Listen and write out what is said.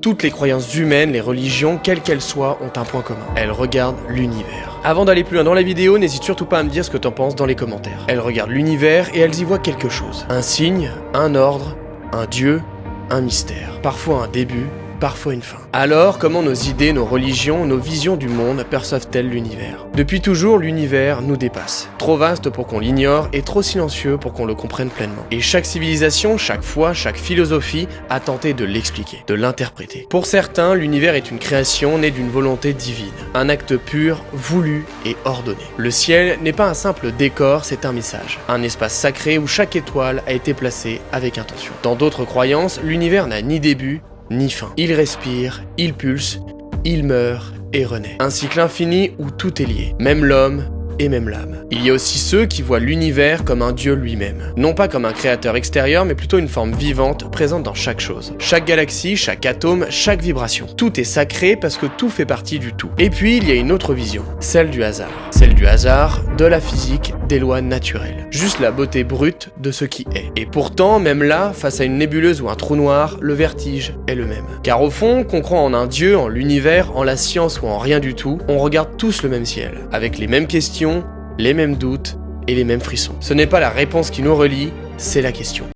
Toutes les croyances humaines, les religions, quelles qu'elles soient, ont un point commun. Elles regardent l'univers. Avant d'aller plus loin dans la vidéo, n'hésite surtout pas à me dire ce que t'en penses dans les commentaires. Elles regardent l'univers et elles y voient quelque chose. Un signe, un ordre, un dieu, un mystère. Parfois un début, parfois une fin. Alors, comment nos idées, nos religions, nos visions du monde perçoivent-elles l'univers? Depuis toujours, l'univers nous dépasse. Trop vaste pour qu'on l'ignore et trop silencieux pour qu'on le comprenne pleinement. Et chaque civilisation, chaque foi, chaque philosophie a tenté de l'expliquer, de l'interpréter. Pour certains, l'univers est une création née d'une volonté divine, un acte pur, voulu et ordonné. Le ciel n'est pas un simple décor, c'est un message, un espace sacré où chaque étoile a été placée avec intention. Dans d'autres croyances, l'univers n'a ni début, ni fin. Il respire, il pulse, il meurt et renaît. Un cycle infini où tout est lié, même l'homme et même l'âme. Il y a aussi ceux qui voient l'univers comme un dieu lui-même. Non pas comme un créateur extérieur, mais plutôt une forme vivante présente dans chaque chose. Chaque galaxie, chaque atome, chaque vibration. Tout est sacré parce que tout fait partie du tout. Et puis il y a une autre vision, celle du hasard. Celle du hasard, de la physique, des lois naturelles. Juste la beauté brute de ce qui est. Et pourtant, même là, face à une nébuleuse ou un trou noir, le vertige est le même. Car au fond, qu'on croit en un dieu, en l'univers, en la science ou en rien du tout, on regarde tous le même ciel, avec les mêmes questions, les mêmes doutes et les mêmes frissons. Ce n'est pas la réponse qui nous relie, c'est la question.